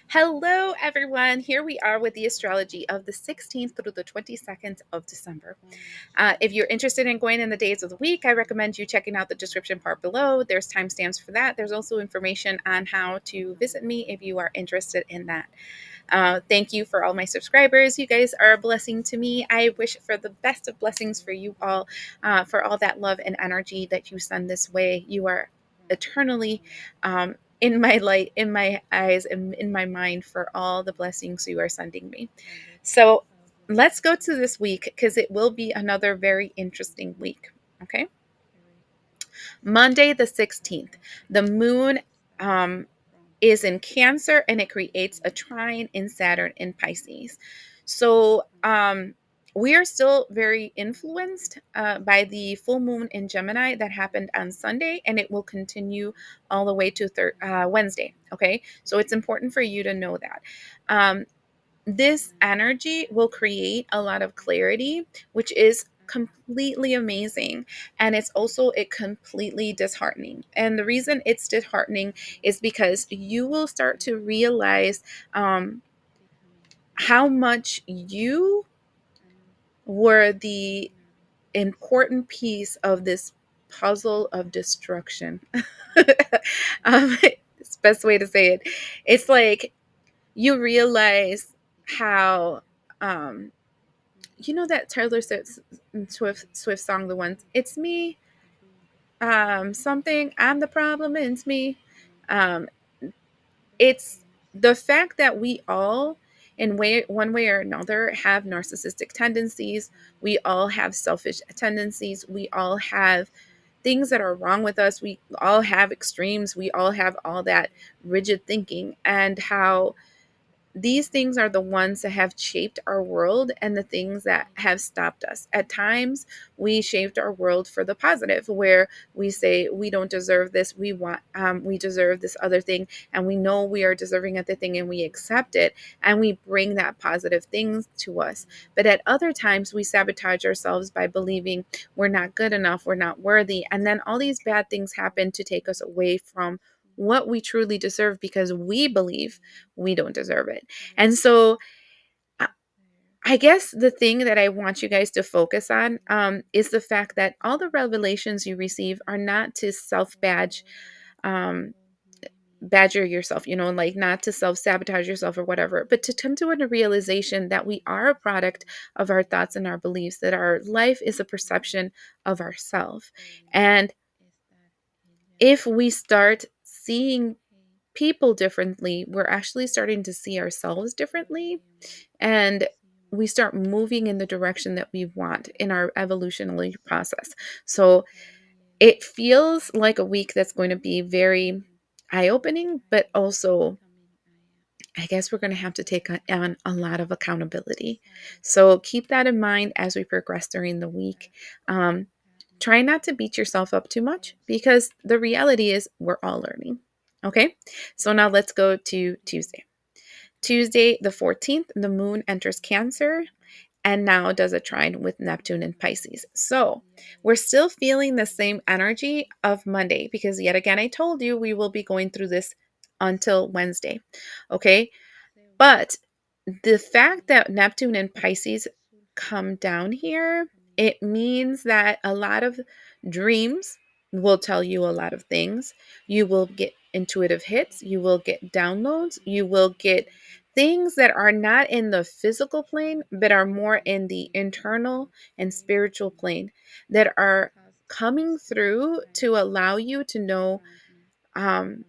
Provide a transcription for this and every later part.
Hello, everyone. Here we are with the astrology of the 16th through the 22nd of December. If you're interested in going in the days of the week, I recommend you checking out the description part below. There's timestamps for that. There's also information on how to visit me if you are interested in that. Thank you for all my subscribers. You guys are a blessing to me. I wish for the best of blessings for you all, for all that love and energy that you send this way. You are eternally in my light, in my eyes, and in my mind for all the blessings you are sending me. So let's go to this week because it will be another very interesting week. Okay. Monday, the 16th, the moon um, is in Cancer and it creates a trine in Saturn in Pisces. So we are still very influenced by the full moon in Gemini that happened on Sunday, and it will continue all the way to Wednesday. Okay. So it's important for you to know that. This energy will create a lot of clarity, which is completely amazing, and it's also it completely disheartening. And the reason it's disheartening is because you will start to realize how much you were the important piece of this puzzle of destruction. It's the best way to say it. It's like you realize how you know that Taylor Swift song, the one "It's me," something I'm the problem, it's me. Um, it's the fact that we all, in one way or another, have narcissistic tendencies. We all have selfish tendencies. We all have things that are wrong with us. We all have extremes. We all have all that rigid thinking, and how these things are the ones that have shaped our world and the things that have stopped us. At times, we shaped our world for the positive, where we say we don't deserve this, we deserve this other thing, and we know we are deserving of the thing, and we accept it, and we bring that positive things to us. But at other times, we sabotage ourselves by believing we're not good enough, we're not worthy, and then all these bad things happen to take us away from what we truly deserve because we believe we don't deserve it. And so I guess the thing that I want you guys to focus on is the fact that all the revelations you receive are not to um, badger yourself, like not to self sabotage yourself or whatever, but to come to a realization that we are a product of our thoughts and our beliefs, that our life is a perception of ourself. And if we start seeing people differently, we're actually starting to see ourselves differently, and we start moving in the direction that we want in our evolutionary process. So it feels like a week that's going to be very eye opening, but also, I guess we're going to have to take on a lot of accountability. So keep that in mind as we progress during the week. Um, Try not to beat yourself up too much because the reality is we're all learning. Okay, so now let's go to Tuesday. Tuesday, the 14th, the moon enters Cancer and now does a trine with Neptune in Pisces. So we're still feeling the same energy of Monday because, yet again, I told you we will be going through this until Wednesday. Okay, but the fact that Neptune and Pisces come down here, it means that a lot of dreams will tell you a lot of things. You will get intuitive hits, you will get downloads, you will get things that are not in the physical plane, but are more in the internal and spiritual plane that are coming through to allow you to know um,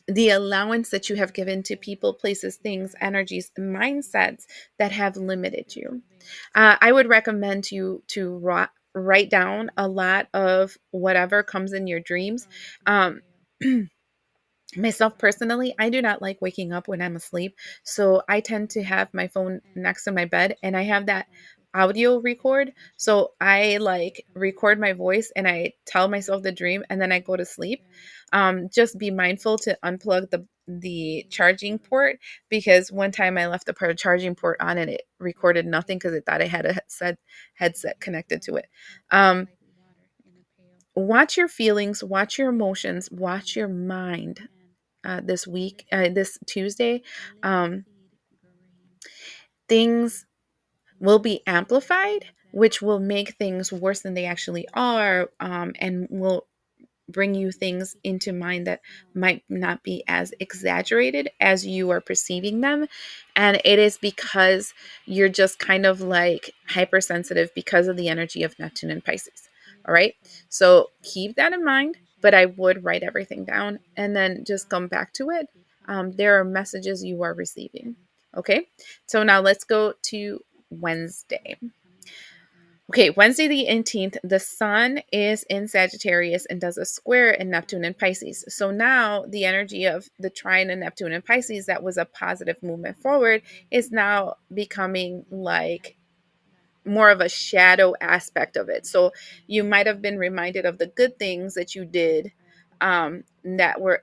the allowance that you have given to people, places, things, energies, mindsets that have limited you. I would recommend you to write down a lot of whatever comes in your dreams. Um, Myself personally, I do not like waking up when I'm asleep. So I tend to have my phone next to my bed and I have that audio record. So I like record my voice and I tell myself the dream and then I go to sleep. Just be mindful to unplug the charging port, because one time I left the charging port on and it recorded nothing because it thought I had a headset connected to it. Um, Watch your feelings, watch your emotions, watch your mind, this week, this Tuesday, um, things will be amplified, which will make things worse than they actually are, and will bring you things into mind that might not be as exaggerated as you are perceiving them. And it is because you're just kind of like hypersensitive because of the energy of Neptune and Pisces. All right. So keep that in mind, but I would write everything down and then just come back to it. There are messages you are receiving. Okay. So now let's go to Wednesday. Okay, Wednesday the 18th, the sun is in Sagittarius and does a square in Neptune and Pisces. So now the energy of the trine in Neptune and Pisces that was a positive movement forward is now becoming like more of a shadow aspect of it. So you might have been reminded of the good things that you did, that were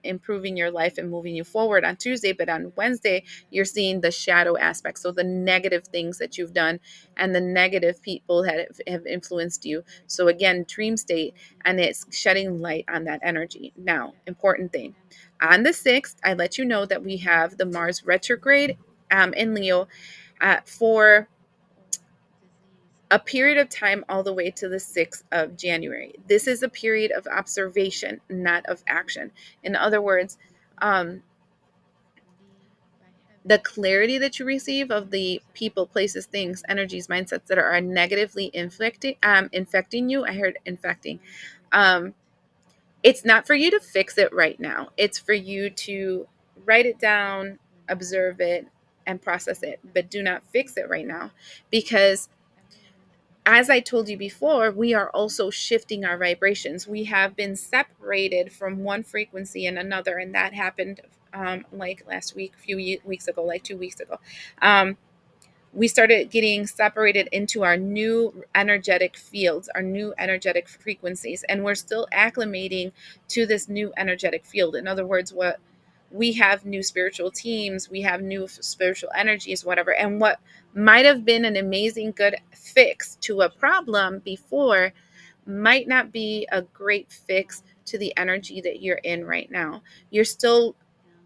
improving your life and moving you forward on Tuesday, but on Wednesday you're seeing the shadow aspect. So the negative things that you've done and the negative people that have influenced you. So again, dream state, and it's shedding light on that energy. Now, important thing. On the 6th, I let you know that we have the Mars retrograde in Leo for a period of time all the way to the 6th of January. This is a period of observation, not of action. In other words, um, the clarity that you receive of the people, places, things, energies, mindsets that are negatively infecting you. I heard infecting. Um, it's not for you to fix it right now. It's for you to write it down, observe it, and process it. But do not fix it right now, because as I told you before, we are also shifting our vibrations. We have been separated from one frequency and another, and that happened like last week, a few weeks ago, like 2 weeks ago. Um, we started getting separated into our new energetic fields, our new energetic frequencies, and we're still acclimating to this new energetic field. In other words, what we have new spiritual teams, we have new spiritual energies, whatever. And what might have been an amazing good fix to a problem before might not be a great fix to the energy that you're in right now. You're still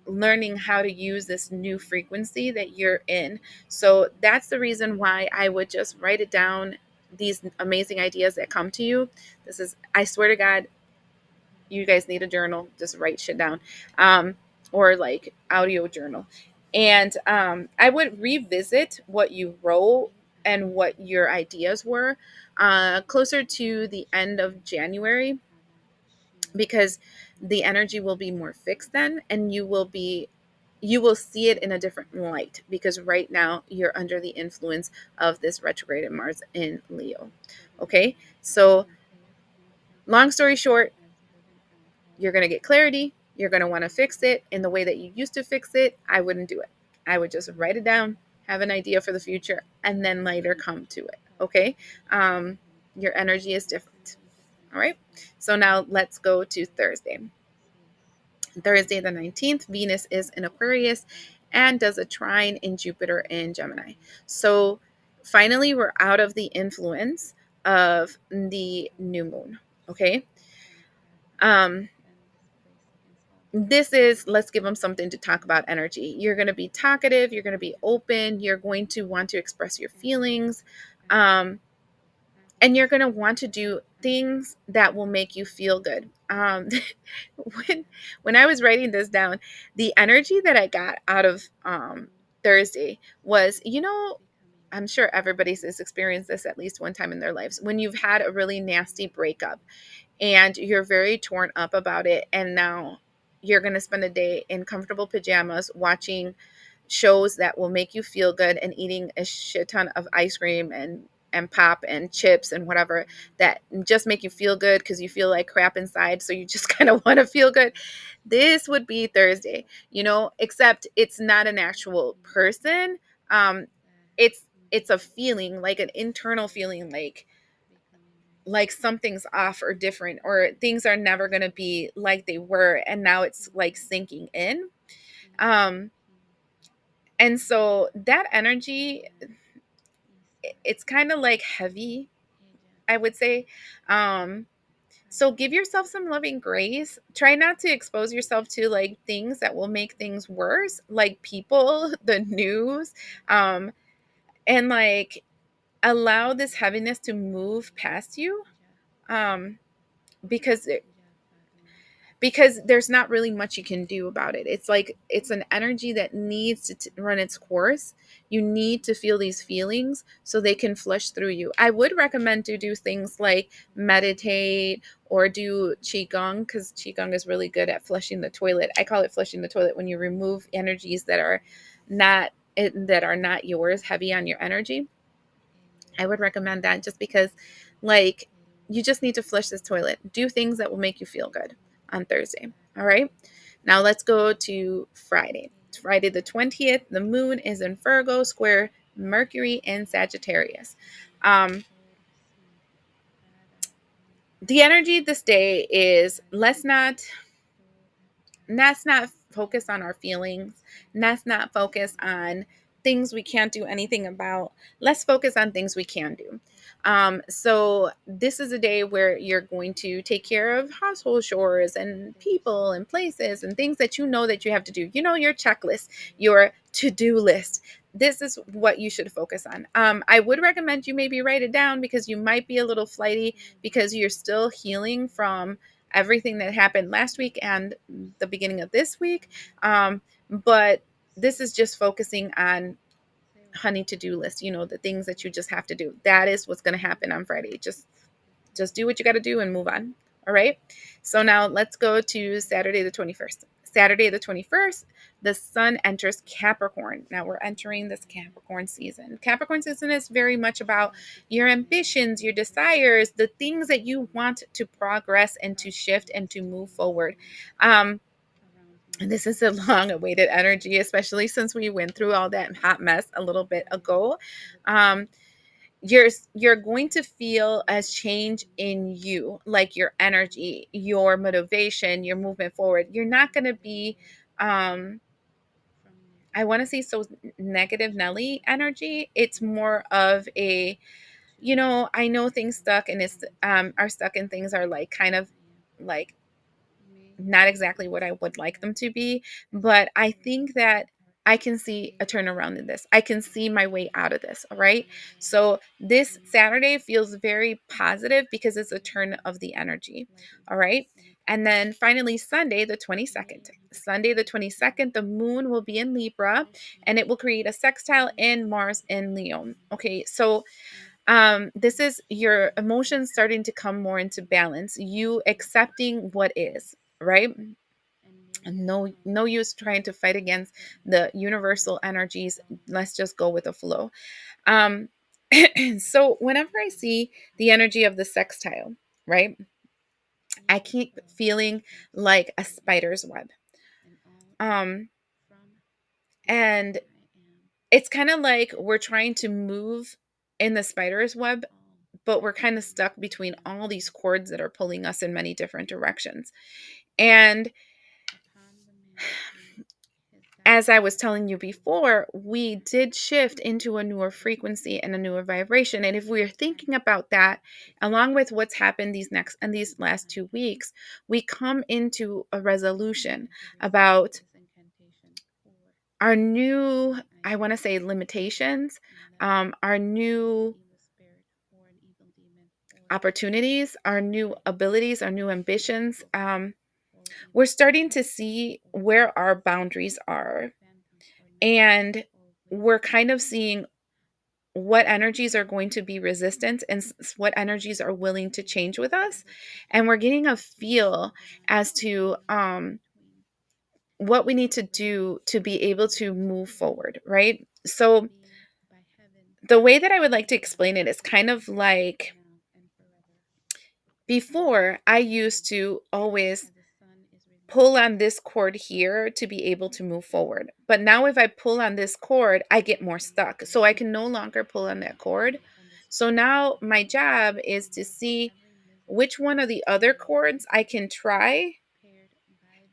learning how to use this new frequency that you're in. So that's the reason why I would just write it down, these amazing ideas that come to you. This is, I swear to God, you guys need a journal, just write shit down, or like audio journal. And I would revisit what you wrote and what your ideas were closer to the end of January, because the energy will be more fixed then, and you will see it in a different light, because right now you're under the influence of this retrograde Mars in Leo. Okay, so long story short, you're going to get clarity, you're going to want to fix it in the way that you used to fix it. I wouldn't do it. I would just write it down, have an idea for the future, and then later come to it. Okay, um, your energy is different. All right, so now let's go to Thursday. Thursday the 19th, Venus is in Aquarius and does a trine in Jupiter in Gemini. So finally, we're out of the influence of the new moon. Okay. Um, this is, let's give them something to talk about energy. You're going to be talkative, you're going to be open, you're going to want to express your feelings. And you're going to want to do things that will make you feel good. When I was writing this down, the energy that I got out of Thursday was, I'm sure everybody's experienced this at least one time in their lives, when you've had a really nasty breakup and you're very torn up about it, and now you're going to spend a day in comfortable pajamas watching shows that will make you feel good and eating a shit ton of ice cream and pop and chips and whatever that just make you feel good because you feel like crap inside, so you just kind of want to feel good. This would be Thursday, except it's not an actual person. um it's a feeling, like an internal feeling, like something's off or different, or things are never going to be like they were, and now it's like sinking in. um and so that energy, it's kind of like heavy, I would say. So give yourself some loving grace. Try not to expose yourself to like things that will make things worse, like people, the news, um, and like allow this heaviness to move past you. Um, because because there's not really much you can do about it. It's like it's an energy that needs to run its course. You need to feel these feelings so they can flush through you. I would recommend to do things like meditate or do qigong, because qigong is really good at flushing the toilet. I call it flushing the toilet when you remove energies that are not yours, heavy on your energy. I would recommend that just because, like, you just need to flush this toilet. Do things that will make you feel good on Thursday. All right. Now let's go to Friday. It's Friday the 20th. The moon is in Virgo, square Mercury in Sagittarius. Um, the energy this day is let's not focus on our feelings. Let's not focus on things we can't do anything about. Let's focus on things we can do. So this is a day where you're going to take care of household chores and people and places and things that you know that you have to do. You know, your checklist, your to-do list. This is what you should focus on. I would recommend you maybe write it down because you might be a little flighty because you're still healing from everything that happened last week and the beginning of this week. But this is just focusing on honey to-do list, the things that you just have to do. That is what's going to happen on Friday. Just do what you got to do and move on. All right. So now let's go to Saturday the 21st. Saturday the 21st, the sun enters Capricorn. Now we're entering this Capricorn season. Capricorn season is very much about your ambitions, your desires, the things that you want to progress and to shift and to move forward. And this is a long awaited energy, especially since we went through all that hot mess a little bit ago. Um, you're going to feel a change in you, like your energy, your motivation, your movement forward. You're not going to be I want to say so negative Nelly energy. It's more of a, I know things stuck and it's are stuck and things are like kind of like not exactly what I would like them to be, but I think that I can see a turnaround in this. I can see my way out of this. All right. So this Saturday feels very positive because it's a turn of the energy. All right. And then finally, Sunday, the 22nd. Sunday, the 22nd, the moon will be in Libra and it will create a sextile in Mars in Leo. Okay. So this is your emotions starting to come more into balance, you accepting what is, right? No use trying to fight against the universal energies. Let's just go with the flow. um so whenever I see the energy of the sextile, right, I keep feeling like a spider's web. um and it's kind of like we're trying to move in the spider's web, but we're kind of stuck between all these cords that are pulling us in many different directions. And as I was telling you before, we did shift into a newer frequency and a newer vibration. And if we're thinking about that, along with what's happened these last 2 weeks, we come into a resolution about our new, I want to say, limitations, our new opportunities, our new abilities, our new ambitions. We're starting to see where our boundaries are. And we're kind of seeing what energies are going to be resistant and what energies are willing to change with us. And we're getting a feel as to what we need to do to be able to move forward, right? So, the way that I would like to explain it is kind of like before, I used to always pull on this cord here to be able to move forward. But now if I pull on this cord, I get more stuck. So I can no longer pull on that cord. So now my job is to see which one of the other cords I can try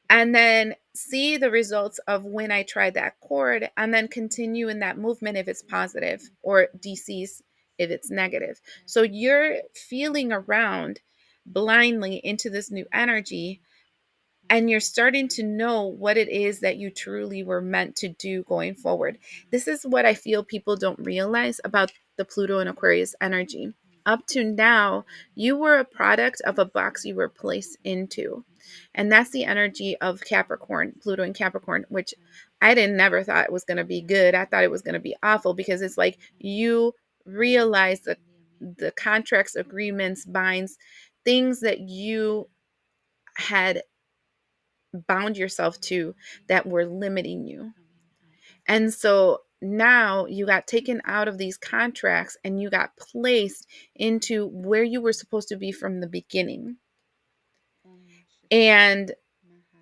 and then see the results of when I try that chord and then continue in that movement if it's positive or decease if it's negative. So you're feeling around blindly into this new energy, and you're starting to know what it is that you truly were meant to do going forward. This is what I feel people don't realize about the Pluto and Aquarius energy. Up to now, you were a product of a box you were placed into. And that's the energy of Capricorn, Pluto and Capricorn, which I didn't never thought it was going to be good. I thought it was going to be awful, because it's like you realize the contracts, agreements, binds, things that you had bound yourself to that were limiting you. And so now you got taken out of these contracts and you got placed into where you were supposed to be from the beginning. And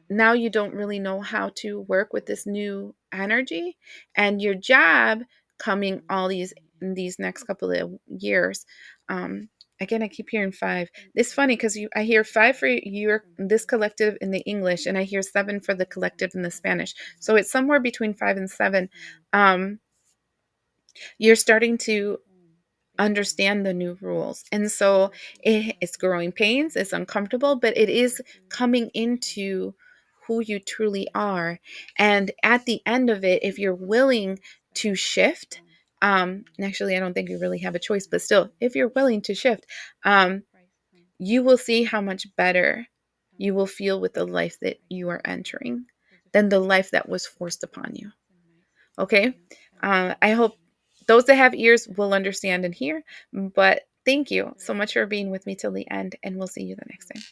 now you don't really know how to work with this new energy, and your job coming all these next couple of years. Again, I keep hearing 5. It's funny because I hear 5 for your this collective in the English, and I hear 7 for the collective in the Spanish. So it's somewhere between 5 and 7. You're starting to understand the new rules. And so it's growing pains, it's uncomfortable, but it is coming into who you truly are. And at the end of it, if you're willing to shift, actually, I don't think you really have a choice, but still, if you're willing to shift, you will see how much better you will feel with the life that you are entering than the life that was forced upon you. Okay? I hope those that have ears will understand and hear. But thank you so much for being with me till the end, and we'll see you the next time.